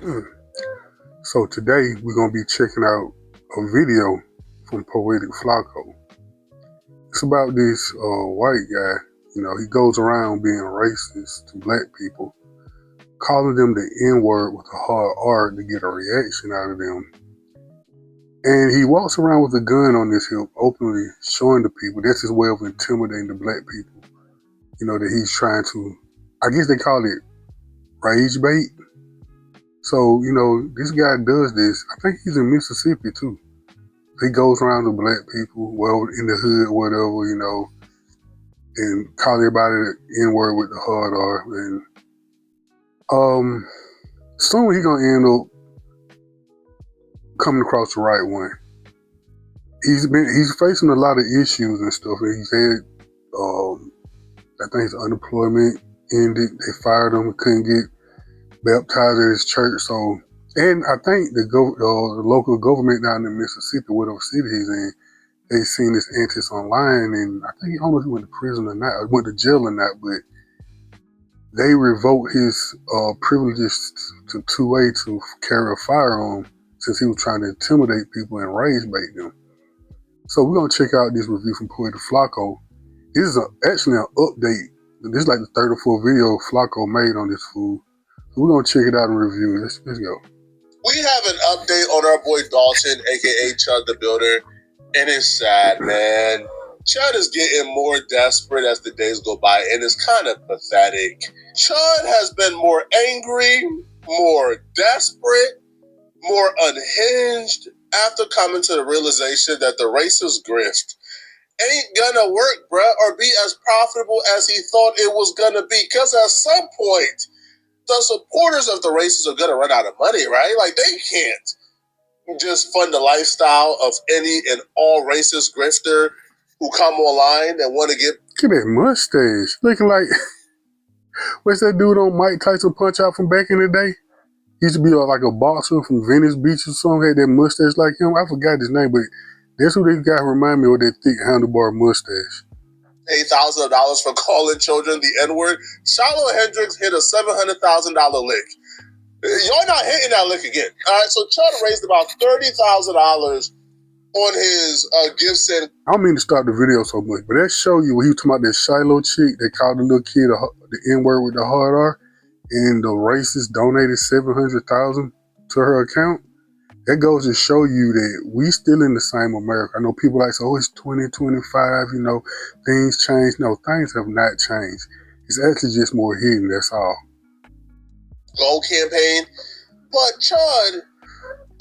So today we're gonna be checking out a video from Poetic Flacco. It's about this white guy. You know, he goes around being racist to black people, calling them the N-word with a hard R to get a reaction out of them. And he walks around with a gun on his hip, openly showing the people. That's his way of intimidating the black people. You know, that he's trying to, I guess they call it rage bait. So, you know, this guy does this. I think he's in Mississippi too. He goes around to black people, well, in the hood, whatever, you know, and call everybody the N-word with the hard R. And soon he's gonna end up coming across the right one. He's facing a lot of issues and stuff. And he's had, I think his unemployment ended. They fired him. Couldn't get baptized at his church. So, and I think the local government down in Mississippi, whatever city he's in, they seen this antics online, and I think I don't know if he went to prison or not, or went to jail or not, but they revoked his privileges to 2A to carry a firearm since he was trying to intimidate people and rage bait them. So we're gonna check out this review from Poetic Flacco. This is actually an update. This is like the third or fourth video Flacco made on this fool. So we're gonna check it out and review it. Let's go. We have an update on our boy Dalton, aka Chud the Builder, and it's sad, man. Chud is getting more desperate as the days go by, and it's kind of pathetic. Chud has been more angry, more desperate, more unhinged after coming to the realization that the racist grift ain't gonna work, bruh, or be as profitable as he thought it was gonna be. Because at some point, the supporters of the racists are gonna run out of money, right? Like, they can't just fund the lifestyle of any and all racist grifter who come online and want to get. Look at that mustache. Looking like, what's that dude on Mike Tyson Punch Out from back in the day? He used to be like a boxer from Venice Beach or something, had that mustache like him. I forgot his name, but that's who this guy remind me of, that thick handlebar mustache. $8,000 for calling children the N-word. Shiloh Hendrix hit a $700,000 lick. You're not hitting that lick again. All right, so Chud raised about $30,000 on his gifts and. I don't mean to start the video so much, but that show you when he was talking about that Shiloh chick that called the little kid the N-word with the hard R, and the racist donated $700,000 to her account. That goes to show you that we still in the same America. I know people like, oh, it's 2025, you know, things change. No, things have not changed. It's actually just more hidden, that's all. Gold campaign. But Chud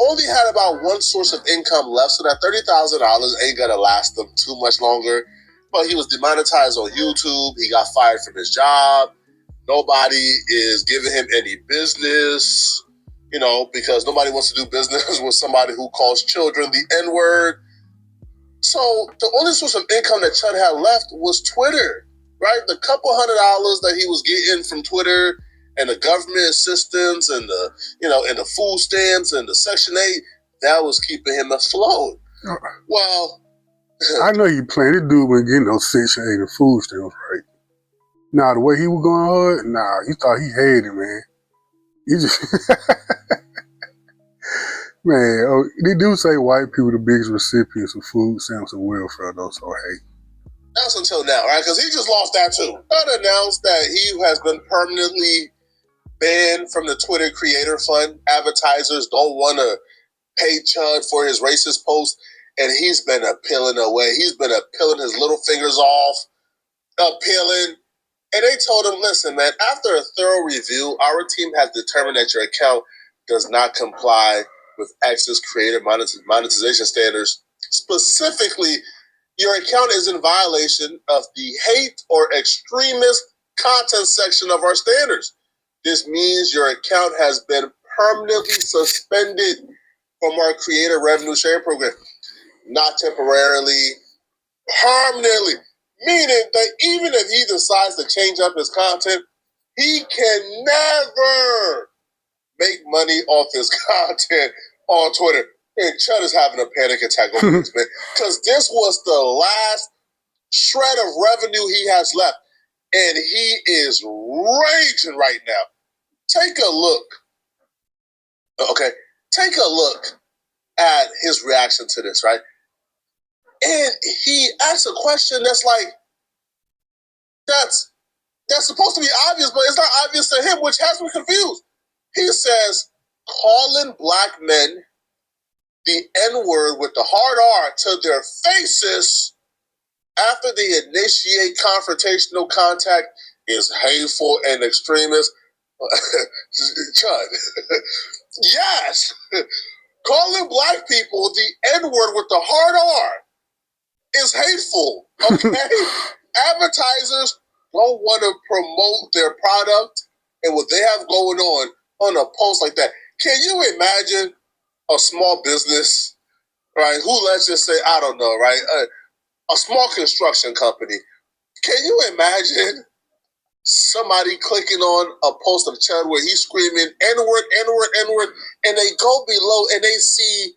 only had about one source of income left, so that $30,000 ain't gonna last them too much longer. But he was demonetized on YouTube. He got fired from his job. Nobody is giving him any business, you know, because nobody wants to do business with somebody who calls children the N-word. So the only source of income that Chud had left was Twitter, right? The couple $100 that he was getting from Twitter and the government assistance and the, you know, and the food stamps and the Section 8, that was keeping him afloat. Well, I know you playing. This dude wasn't getting those Section 8 and food stamps, right? Nah, the way he was going hard, nah, you thought he had it, man. He just, man, they do say white people the biggest recipients of food stamps and welfare, though, so hey. That's until now, right? Because he just lost that too. Chud announced that he has been permanently banned from the Twitter Creator Fund. Advertisers don't want to pay Chud for his racist posts, and he's been appealing away. He's been appealing his little fingers off, appealing. And they told him, listen, man, after a thorough review, our team has determined that your account does not comply with access creator monetization standards. Specifically, your account is in violation of the hate or extremist content section of our standards. This means your account has been permanently suspended from our creator revenue sharing program. Not temporarily, permanently. Meaning that even if he decides to change up his content, he can never make money off his content on Twitter. And Chud is having a panic attack over this, man. Because this was the last shred of revenue he has left. And he is raging right now. Take a look Okay, take a look at his reaction to this, right? And he asks a question that's like, that's supposed to be obvious, but it's not obvious to him, which has me confused. He says, calling black men the N-word with the hard R to their faces after they initiate confrontational contact is hateful and extremist. Chud. Yes. Calling black people the N-word with the hard R is hateful. Okay? Advertisers don't want to promote their product and what they have going on a post like that. Can you imagine a small business, right? Who, let's just say, I don't know, right? A small construction company. Can you imagine somebody clicking on a post of Chud where he's screaming N-word, N-word, N-word, and they go below and they see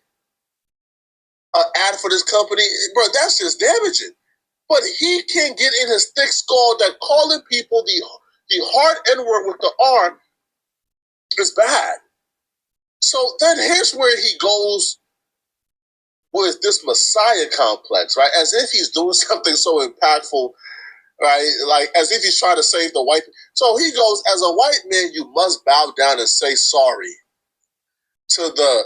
an ad for this company? Bro, that's just damaging. But he can get in his thick skull that calling people the hard N-word with the R is bad. So then here's where he goes with this Messiah complex, right? As if he's doing something so impactful, right? Like as if he's trying to save the white. So he goes, as a white man, you must bow down and say sorry to the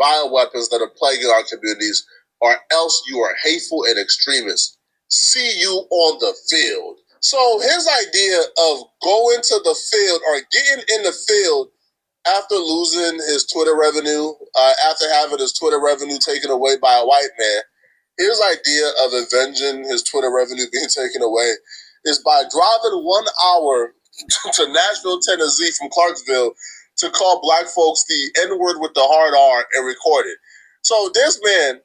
bioweapons that are plaguing our communities, or else you are hateful and extremist. See you on the field. So his idea of going to the field or getting in the field after losing his Twitter revenue, after having his Twitter revenue taken away by a white man, his idea of avenging his Twitter revenue being taken away is by driving 1 hour to Nashville, Tennessee from Clarksville to call black folks the N-word with the hard R and record it. So this man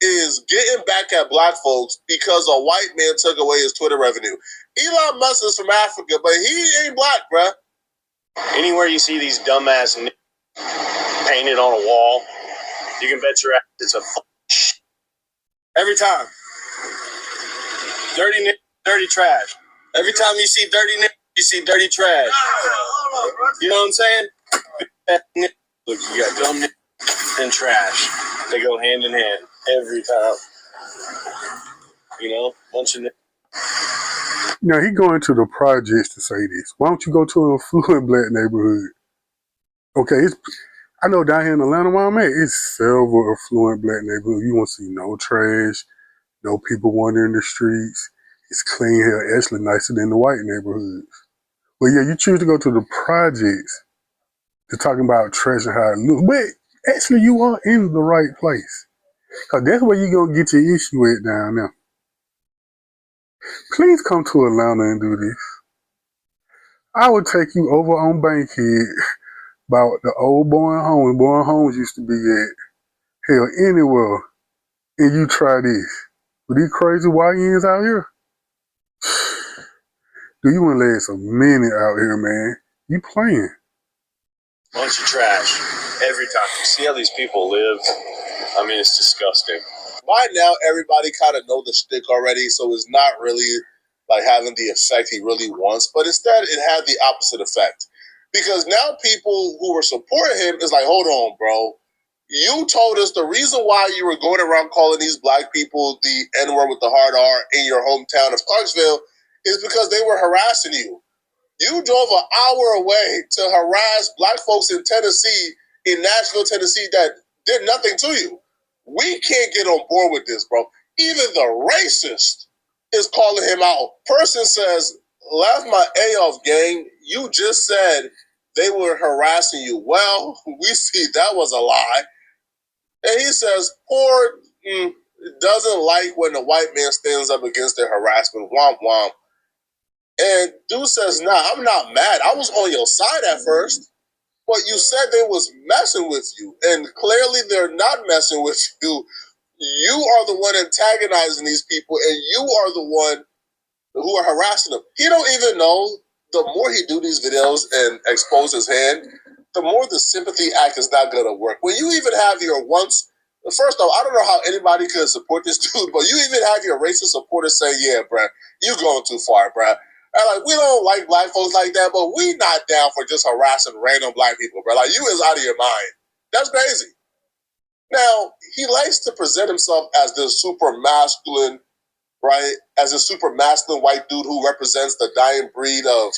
is getting back at black folks because a white man took away his Twitter revenue. Elon Musk is from Africa, but he ain't black, bruh. Anywhere you see these dumbass painted on a wall, you can bet your ass it's a every time. Dirty dirty trash. Every time you see dirty you see dirty trash. You know what I'm saying? Look, you got dumb and trash. They go hand in hand every time. You know, bunch of Now he going to the projects to say this. Why don't you go to an affluent black neighborhood? Okay, I know down here in Atlanta where I'm at, it's several affluent black neighborhoods. You won't see no trash, no people wandering the streets. It's clean here, actually nicer than the white neighborhoods. But yeah, you choose to go to the projects to talking about trash and how it looks. But actually you are in the right place. Because that's where you're going to get your issue at down there. Please come to Atlanta and do this. I would take you over on Bankhead about the old Bowen Homes. Bowen Homes used to be at hell anywhere. And you try this. With these crazy YNs out here, do you want to last a minute out here, man? You playing. Bunch of trash every time. You see how these people live? I mean, it's disgusting. By now, everybody kind of know the shtick already, so it's not really like having the effect he really wants. But instead, it had the opposite effect. Because now people who were supporting him is like, hold on, bro. You told us the reason why you were going around calling these black people the N-word with the hard R in your hometown of Clarksville is because they were harassing you. You drove an hour away to harass black folks in Tennessee, in Nashville, Tennessee, that did nothing to you. We can't get on board with this, bro. Even the racist is calling him out. Person says, laugh my A off, gang. You just said they were harassing you. Well, we see that was a lie. And he says, poor doesn't like when the white man stands up against their harassment. Womp womp. And dude says, nah, I'm not mad. I was on your side at first, but you said they was messing with you. And clearly they're not messing with you. You are the one antagonizing these people, and you are the one who are harassing them. He don't even know the more he do these videos and expose his hand, the more the sympathy act is not going to work. When you even have your once, first off, I don't know how anybody could support this dude, but you even have your racist supporters say, yeah, bruh, you going too far, bruh. And like, we don't like black folks like that, but we not down for just harassing random black people, bro. Like, you is out of your mind. That's crazy. Now, he likes to present himself as the super masculine, right? As a super masculine white dude who represents the dying breed of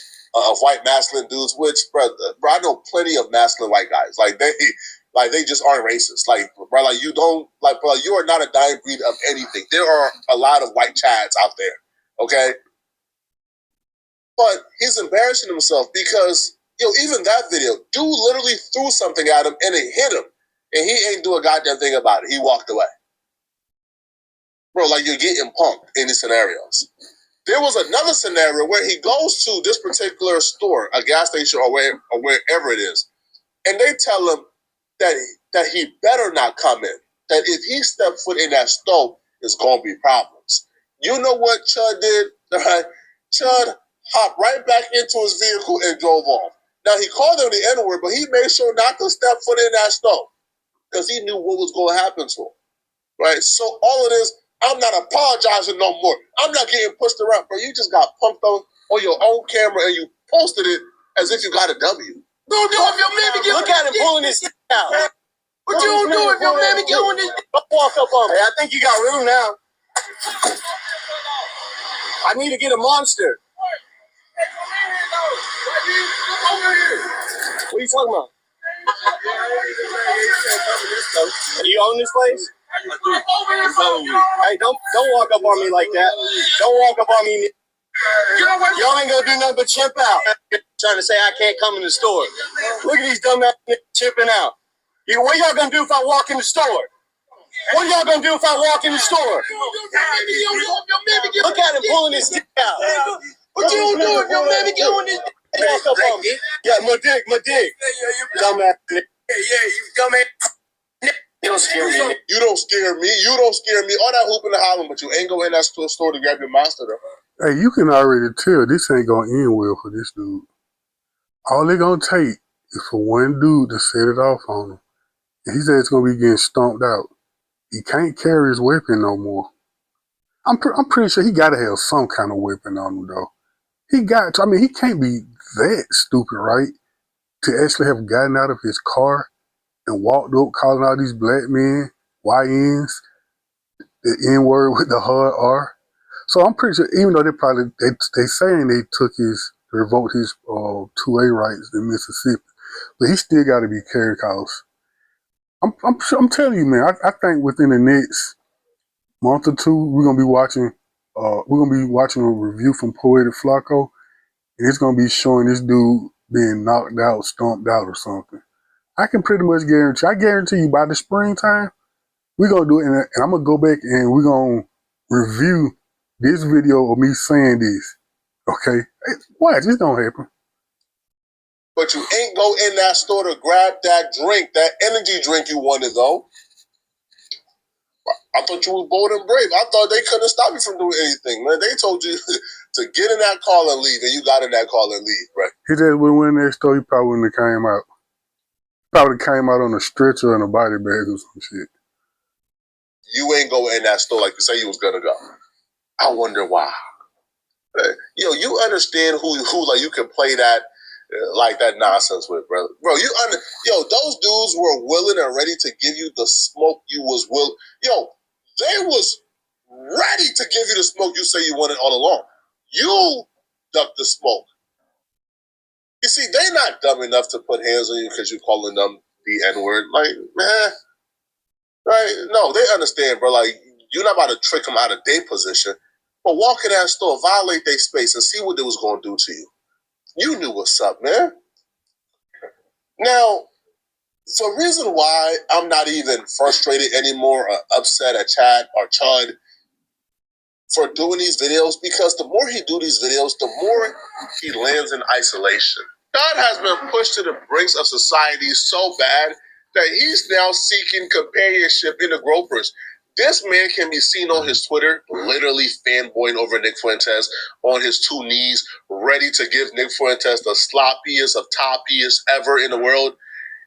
white masculine dudes, which, bro, I know plenty of masculine white guys. Like, they just aren't racist. Like, bro, like, you don't, like, bro, you are not a dying breed of anything. There are a lot of white chads out there, okay? But he's embarrassing himself because, even that video, dude literally threw something at him and it hit him. And he ain't do a goddamn thing about it. He walked away. Bro, like, you're getting punked in these scenarios. There was another scenario where he goes to this particular store, a gas station or wherever it is, and they tell him that he better not come in. That if he stepped foot in that store, it's going to be problems. You know what Chud did? Chud hopped right back into his vehicle and drove off. Now, he called him the N-word, but he made sure not to step foot in that store because he knew what was going to happen to him. Right? So all of this, I'm not apologizing no more. I'm not getting pushed around. Bro, you just got punked on your own camera and you posted it as if you got a W. Don't do it if your man be Look at him pulling his out. What you don't do if your man be doing this? Don't walk up on me. Hey, I think you got room now. I need to get a monster. What are you talking about? You own this place? Hey, don't walk up on me like that. Don't walk up on me. Y'all ain't gonna do nothing but chimp out. Trying to say I can't come in the store. Look at these dumbass chipping out. What y'all gonna do if I walk in the store? What are y'all gonna do if I walk in the store? Look at him pulling his dick out. What you don't do if your man be doing this? Walk up on me. Yeah, my dick. Dumbass nigga. Yeah, you dumbass. You don't scare me. You don't scare me. All that hooping and hollering, but you ain't go in that store to grab your monster, though. Hey, you can already tell this ain't gonna end well for this dude. All they gonna take is for one dude to set it off on him. And he said it's gonna be getting stomped out. He can't carry his weapon no more. I'm pretty sure he gotta have some kind of weapon on him, though. He can't be that stupid, right? To actually have gotten out of his car and walked up calling out these black men, YNs, the N-word with the hard R. So I'm pretty sure, even though they saying they revoked his 2A rights in Mississippi, but he still got to be carried cause. I'm telling you, man, I think within the next month or two, we're gonna be watching a review from Poetic Flacco, and it's gonna be showing this dude being knocked out, stomped out, or something. I can pretty much guarantee you by the springtime, we're gonna do it, and I'm gonna go back and we're gonna review this video of me saying this. Okay? Watch, it's gonna happen. But you ain't go in that store to grab that drink, that energy drink you wanted, though. I thought you were bold and brave. I thought they couldn't stop you from doing anything, man. They told you to get in that car and leave, and you got in that car and leave, right? He just went in that store, he probably wouldn't have came out. Probably came out on a stretcher and a body bag or some shit. You ain't go in that store like you say you was gonna go. I wonder why. You understand who like you can play that like that nonsense with, brother. Bro, those dudes were willing and ready to give you the smoke you was will. They was ready to give you the smoke you say you wanted all along. You ducked the smoke. You see, they not dumb enough to put hands on you because you're calling them the N-word. Like, man, right? No, they understand, bro. Like, you're not about to trick them out of their position. But walk in that store, violate their space, and see what they was going to do to you. You knew what's up, man. Now, the reason why I'm not even frustrated anymore or upset at Chad or Chud for doing these videos, because the more he do these videos, the more he lands in isolation. God has been pushed to the brinks of society so bad that he's now seeking companionship in the gropers. This man can be seen on his Twitter, literally fanboying over Nick Fuentes on his two knees, ready to give Nick Fuentes the sloppiest of toppiest ever in the world.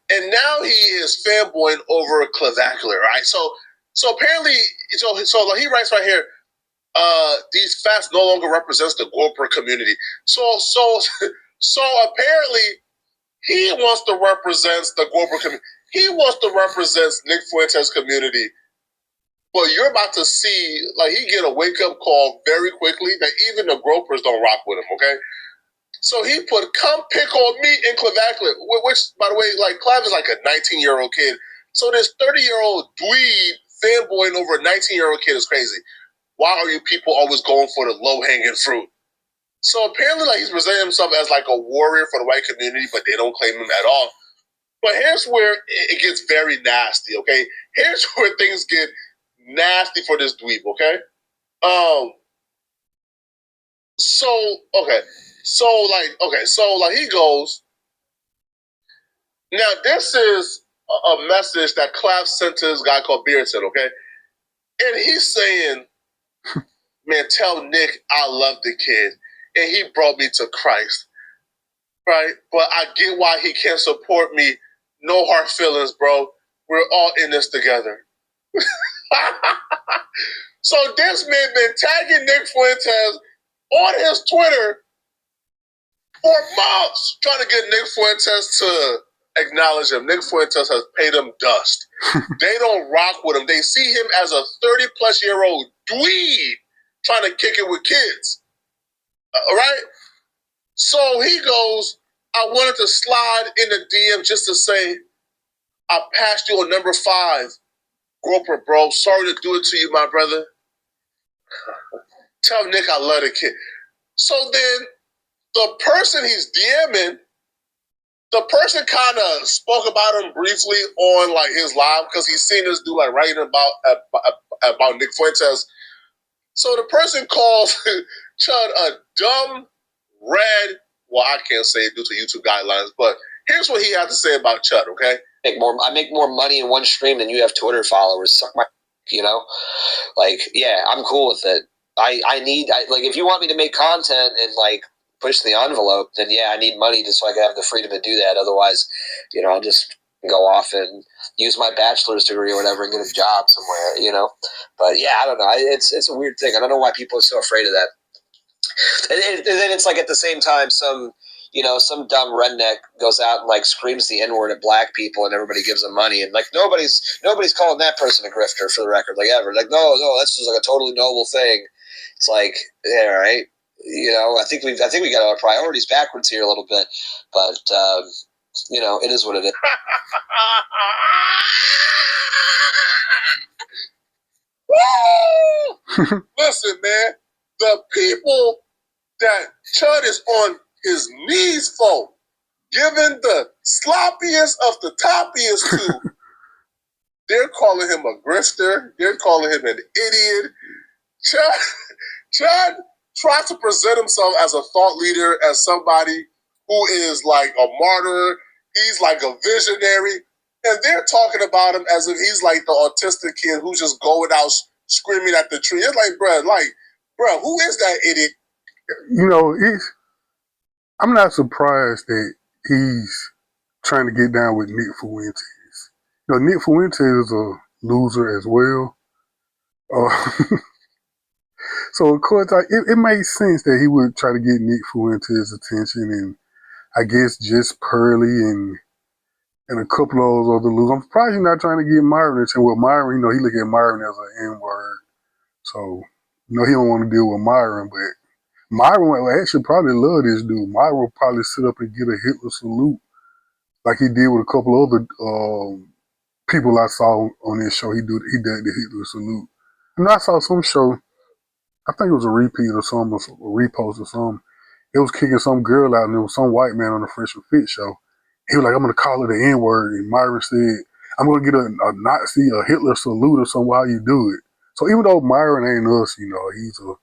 And now he is fanboying over Clavicular, right? So apparently, so he writes right here, these fats no longer represents the Gorper community. So apparently he wants to represent the Gorper community. He wants to represent Nick Fuentes' community. But you're about to see, like, he get a wake-up call very quickly that even the Gropers don't rock with him, okay? So he put, come pick on me in Clavacular, which, by the way, like, Clav is like a 19-year-old kid. So this 30-year-old dweeb fanboying over a 19-year-old kid is crazy. Why are you people always going for the low-hanging fruit? So apparently, like, he's presenting himself as like a warrior for the white community, but they don't claim him at all. But here's where it gets very nasty, okay? Here's where things get nasty for this dweeb, okay? So he goes. Now this is a message that Clav sent to this guy called Beardson, okay? And he's saying, man, tell Nick I love the kid. And he brought me to Christ. Right? But I get why he can't support me. No hard feelings, bro. We're all in this together. So this man been tagging Nick Fuentes on his Twitter for months, trying to get Nick Fuentes to acknowledge him. Nick Fuentes has paid him dust. They don't rock with him. They see him as a 30-plus-year-old dweeb trying to kick it with kids. All right? So he goes, I wanted to slide in the DM just to say, I passed you on number 5. Groper, bro. Sorry to do it to you, my brother. Tell Nick I love the kid. So then the person he's DMing, the person kind of spoke about him briefly on like his live because he's seen this dude like writing about Nick Fuentes. So the person calls Chud a dumb, red, well, I can't say it due to YouTube guidelines, but here's what he had to say about Chud, okay? I make more money in one stream than you have Twitter followers. Suck my, like, yeah, I'm cool with it. Like, if you want me to make content and like push the envelope, then yeah, I need money just so I can have the freedom to do that. Otherwise, I'll just go off and use my bachelor's degree or whatever and get a job somewhere, But yeah, I don't know. It's a weird thing. I don't know why people are so afraid of that. And then it's like at the same time, some dumb redneck goes out and like screams the N-word at black people and everybody gives them money. And like nobody's calling that person a grifter for the record, like ever. Like, no, that's just like a totally noble thing. It's like, yeah, right. I think we got our priorities backwards here a little bit, but it is what it is. Listen, man, the people that Chud is on his knees for, given the sloppiest of the toppiest to, they're calling him a grifter. They're calling him an idiot. Chud tries to present himself as a thought leader, as somebody who is like a martyr. He's like a visionary. And they're talking about him as if he's like the autistic kid who's just going out screaming at the tree. It's like, bro, who is that idiot? I'm not surprised that he's trying to get down with Nick Fuentes. Nick Fuentes is a loser as well. So, of course, it makes sense that he would try to get Nick Fuentes' attention, and I guess just Pearly and a couple of those other losers. I'm surprised he's not trying to get Myron attention. Well, Myron, he look at Myron as an N-word. So, he don't want to deal with Myron, but Myron would actually probably love this dude. Myron would probably sit up and get a Hitler salute like he did with a couple of other people I saw on this show. He did the Hitler salute. And I saw some show, I think it was a repeat or something, a repost or something. It was kicking some girl out, and there was some white man on the Fresh and Fit show. He was like, I'm going to call her the N-word. And Myron said, I'm going to get a Nazi, a Hitler salute or something while you do it. So even though Myron ain't us, he's a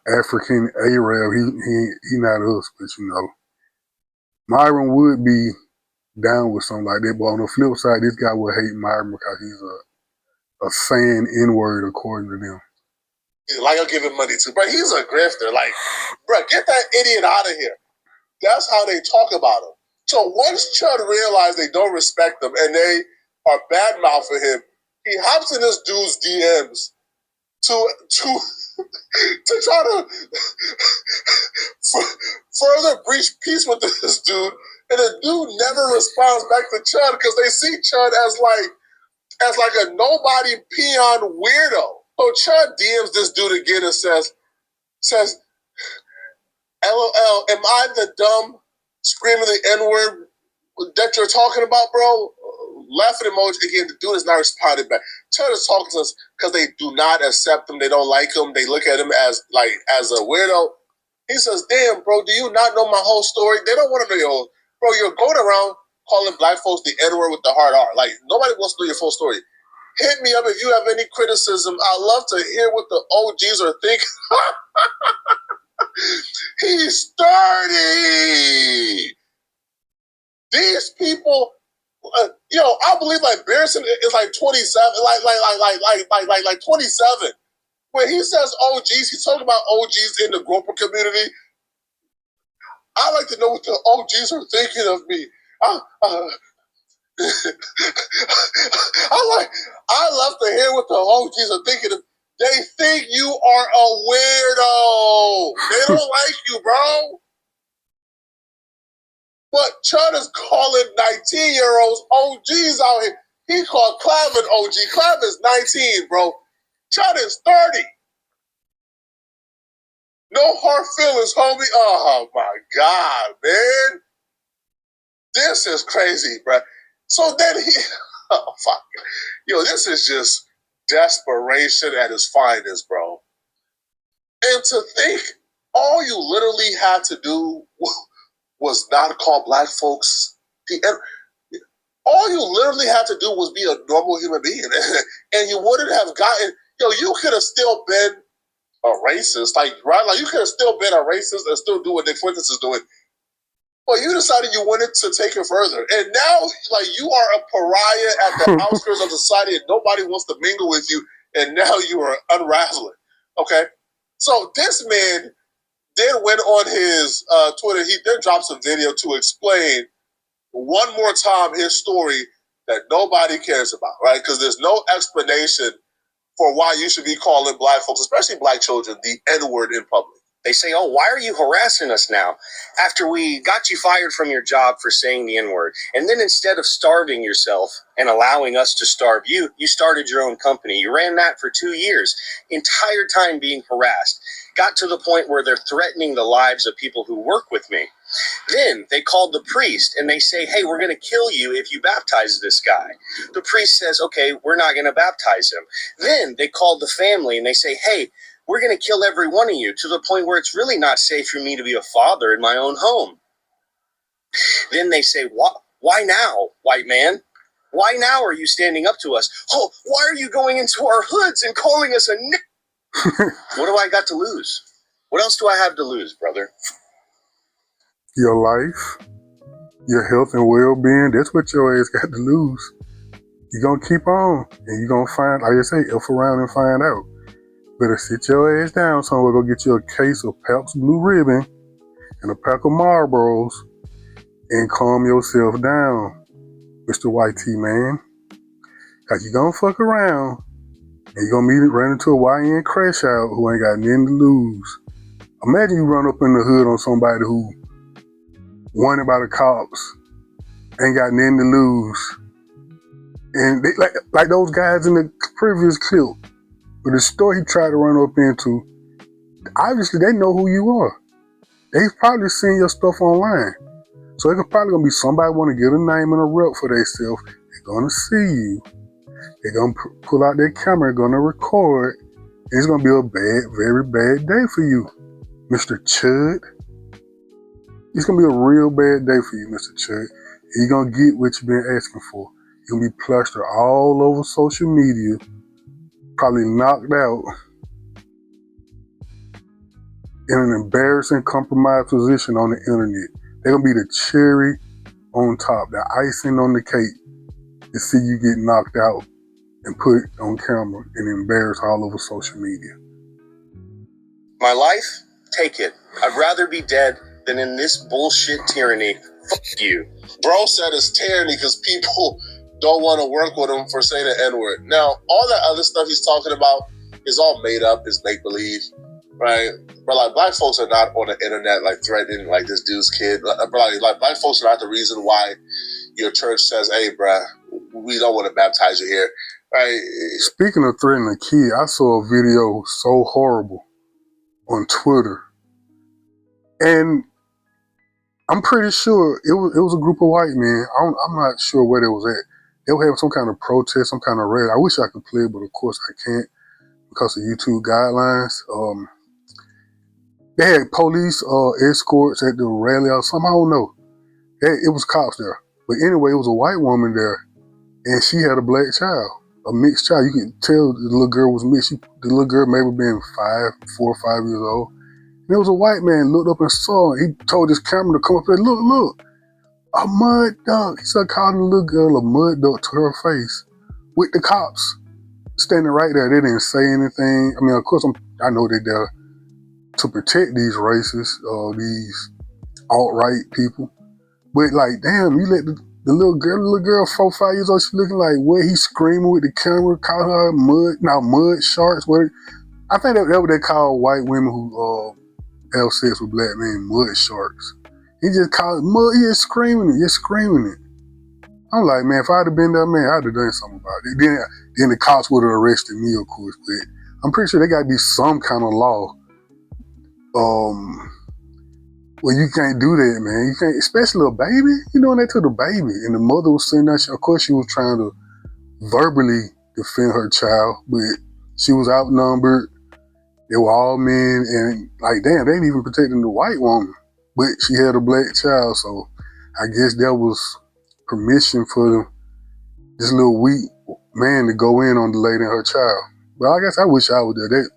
African Arab, he not us, but Myron would be down with something like that. But on the flip side, this guy would hate Myron because he's a saying N-word according to them. Like I'll give him money too, but he's a grifter. Like, bro, get that idiot out of here. That's how they talk about him. So once Chud realized they don't respect him and they are badmouthing him, he hops in this dude's DMs to try to further breach peace with this dude, and the dude never responds back to Chud because they see Chud as like a nobody peon weirdo. So Chud DMs this dude again and says, LOL, am I the dumb screaming the N-word that you're talking about, bro? Laughing emoji again. The dude is not responding back. Chud is talking to us because they do not accept him. They don't like him. They look at him as a weirdo. He says, damn, bro, do you not know my whole story? They don't want to know your whole. Bro, you're going around calling black folks the N-word with the hard R. Like, nobody wants to know your full story. Hit me up if you have any criticism. I'd love to hear what the OGs are thinking. He's 30. These people, I believe like Beerson is like 27, like 27. When he says OGs, he's talking about OGs in the groper community. I like to know what the OGs are thinking of me. I love to hear what the OGs are thinking of. They think you are a weirdo. They don't like you, bro. But Chud is calling 19-year-olds OGs out here. He called Clavin OG. Clavin's 19, bro. Chud is 30. No hard feelings, homie. Oh, my God, man. This is crazy, bro. So then oh, fuck. This is just desperation at its finest, bro. And to think all you literally had to do was not call black folks all you literally had to do was be a normal human being. And you wouldn't have gotten, you could have still been a racist, right? Like, you could have still been a racist and still do what Nick Fuentes is doing. But you decided you wanted to take it further. And now, you are a pariah at the outskirts of society and nobody wants to mingle with you. And now you are unraveling. Okay? So this man then went on his Twitter. He then dropped some video to explain one more time his story that nobody cares about, right? Because there's no explanation for why you should be calling black folks, especially black children, the N-word in public. They say, oh, why are you harassing us now after we got you fired from your job for saying the N-word? And then instead of starving yourself and allowing us to starve you, you started your own company. You ran that for 2 years, entire time being harassed. Got to the point where they're threatening the lives of people who work with me. Then they called the priest and they say, hey, we're going to kill you if you baptize this guy. The priest says, okay, we're not going to baptize him. Then they called the family and they say, hey, we're going to kill every one of you, to the point where it's really not safe for me to be a father in my own home. Then they say, why now, white man? Why now are you standing up to us? Oh, why are you going into our hoods and calling us a What do I got to lose? What else do I have to lose, brother? Your life, your health and well-being, that's what your ass got to lose. You're going to keep on, and you're going to find, like I say, F around and find out. Better sit your ass down somewhere, go get you a case of Pabst Blue Ribbon and a pack of Marlboros and calm yourself down, Mr. YT man. Because you're going to fuck around and you're going to run into a YN crash out who ain't got nothing to lose. Imagine you run up in the hood on somebody who wanted by the cops, ain't got nothing to lose. And they, like those guys in the previous clip, but the store he tried to run up into, obviously they know who you are. They've probably seen your stuff online. So it's probably going to be somebody want to get a name and a rep for themselves. They're going to see you. They're going to pull out their camera, going to record. And it's going to be a very bad day for you, Mr. Chud. It's going to be a real bad day for you, Mr. Chud. You're going to get what you've been asking for. You're going to be plastered all over social media, probably knocked out in an embarrassing, compromised position on the internet. They're going to be the cherry on top, the icing on the cake to see you get knocked out and put on camera and embarrassed all over social media. My life? Take it. I'd rather be dead than in this bullshit tyranny. Fuck you. Bro said it's tyranny because people don't want to work with him for saying the N-word. Now, all that other stuff he's talking about, it's all made up. It's make believe, right? But like black folks are not on the internet like threatening like this dude's kid. But like black folks are not the reason why your church says, "Hey, bruh, we don't want to baptize you here." Right? Speaking of threatening a kid, I saw a video so horrible on Twitter, and I'm pretty sure it was a group of white men. I'm not sure where they was at. They were having some kind of protest, some kind of rally. I wish I could play it, but of course I can't because of YouTube guidelines. They had police escorts at the rally or something. I don't know. It was cops there. But anyway, it was a white woman there, and she had a black child, a mixed child. You could tell the little girl was mixed. The little girl maybe been 4 or 5 years old. And there was a white man looked up and saw her. He told his camera to come up there. Look, a mud duck. He started calling the little girl a mud duck to her face with the cops standing right there. They didn't say anything. I mean, of course, I know they're there to protect these racists, these alt-right people. But like, damn, you let the little girl 4 or 5 years old, she looking like what? He screaming with the camera, calling her mud sharks. What? I think that's what they call white women who have sex with black men, mud sharks. He just called it mud. He just screaming it. I'm like, man, if I'd have been there, man, I'd have done something about it. Then the cops would have arrested me, of course. But I'm pretty sure there got to be some kind of law. Well, you can't do that, man. You can't, especially a baby. You doing that to the baby. And the mother was sitting there. Of course, she was trying to verbally defend her child, but she was outnumbered. They were all men, and like, damn, they ain't even protecting the white woman. But she had a black child, so I guess there was permission for this little weak man to go in on the lady and her child. But I guess I wish I was there.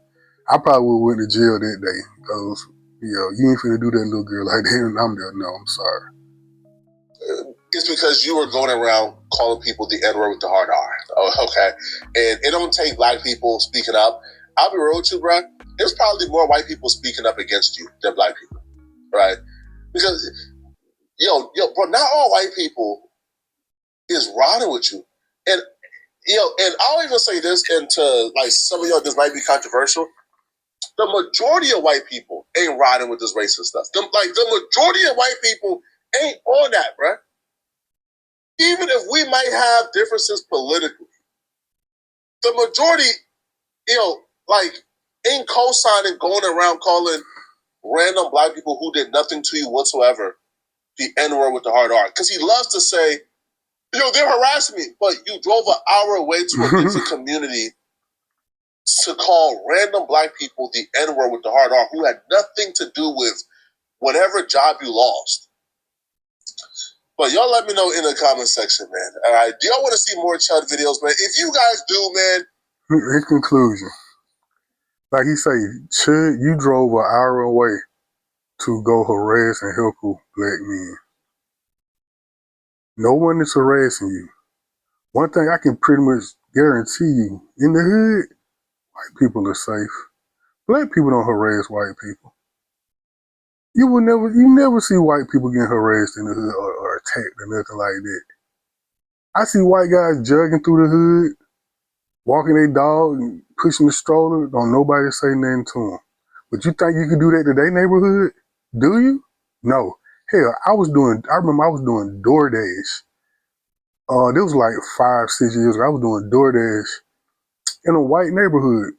I probably would have went to jail that day, because you ain't finna do that little girl like that, and I'm there. No, I'm sorry. It's because you were going around calling people the N-word with the hard R. Oh, okay. And it don't take black people speaking up. I'll be real with you, bro. There's probably more white people speaking up against you than black people, right? Because, bro, not all white people is riding with you. And, and I'll even say this, and to, like, some of y'all, this might be controversial. The majority of white people ain't riding with this racist stuff. The majority of white people ain't on that, bro. Even if we might have differences politically, the majority, ain't co-signing, going around calling random black people who did nothing to you whatsoever the N-word with the hard R. Because he loves to say, they're harassing me. But you drove an hour away to a different community to call random black people the N-word with the hard R who had nothing to do with whatever job you lost. But y'all let me know in the comment section, man. All right, do y'all want to see more Chud videos, man? If you guys do, man. In conclusion, like he say, Chud, you drove an hour away to go harass and heckle black men. No one is harassing you. One thing I can pretty much guarantee you, in the hood, white people are safe. Black people don't harass white people. You never see white people getting harassed in the hood or attacked or nothing like that. I see white guys jogging through the hood, walking their dog and pushing the stroller. Don't nobody say nothing to them. But you think you can do that to their neighborhood? Do you? No. Hell, I remember I was doing DoorDash. This was like 5-6 years ago. I was doing DoorDash in a white neighborhood.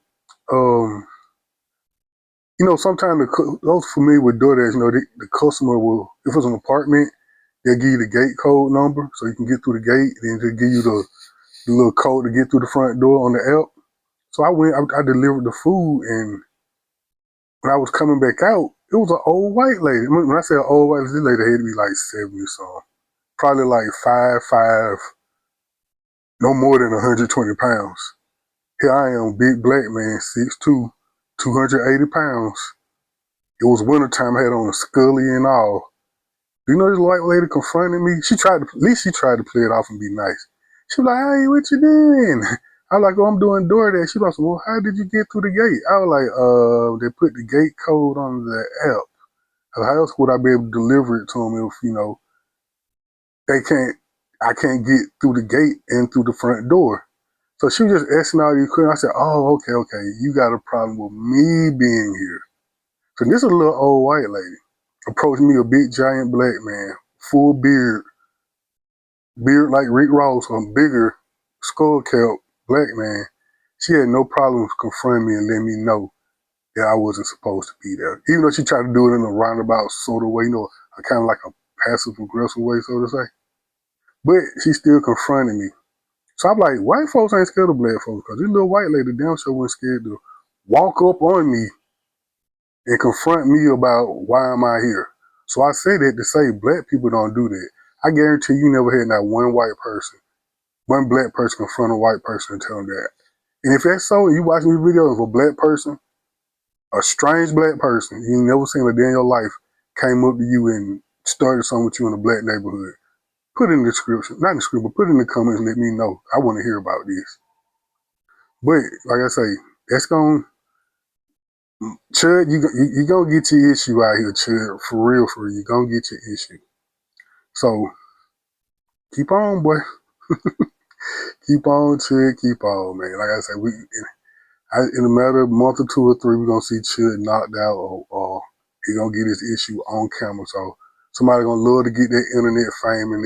Sometimes those familiar with DoorDash, the customer will, if it's an apartment, they'll give you the gate code number so you can get through the gate, and then they'll give you the little code to get through the front door on the app. So I delivered the food, and when I was coming back out, it was an old white lady. When I say an old white lady, this lady had to be like 70 or something. Probably like 5'5", no more than 120 pounds. Here I am, big black man, 6'2", 280 pounds. It was wintertime, I had on a scully and all. You know this white lady confronted me? At least she tried to play it off and be nice. She was like, hey, what you doing? I was like, I'm doing DoorDash. She was like, well, how did you get through the gate? I was like, they put the gate code on the app. How else would I be able to deliver it to them if, I can't get through the gate and through the front door. So she was just asking all these questions. I said, oh, okay, you got a problem with me being here. So this is a little old white lady. Approached me, a big giant black man, full beard like Rick Ross, a bigger skull cap black man. She had no problem confronting me and letting me know that I wasn't supposed to be there. Even though she tried to do it in a roundabout sort of way, a kind of like a passive aggressive way, so to say. But she still confronted me. So I'm like, white folks ain't scared of black folks, because this little white lady damn sure wasn't scared to walk up on me and confront me about why am I here. So I say that to say black people don't do that. I guarantee you never had not one white person, one black person confront a white person and tell them that. And if that's so, you watching these videos of a black person, a strange black person you ain't never seen a day in your life came up to you and started something with you in a black neighborhood, put it in the description, not in the description, but put it in the comments and let me know. I want to hear about this. But like I say, that's going Chud, you gonna get your issue out here, Chud. For real, you gonna get your issue. So keep on, boy. Keep on, Chud. Keep on, man. Like I said, in a matter of a month or 2 or 3, we're gonna see Chud knocked out, or he gonna get his issue on camera. So somebody gonna love to get that internet fame and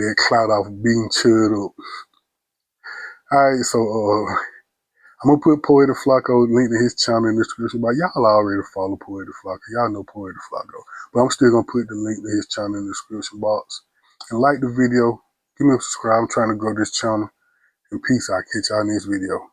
that clout off beating Chud up. All right, so I'm gonna put Poetic Flacco link to his channel in the description. But y'all already follow Poetic Flacco. Y'all know Poetic Flacco. But I'm still gonna put the link to his channel in the description box. And like the video, give me a subscribe. I'm trying to grow this channel. And peace. I'll catch y'all in this video.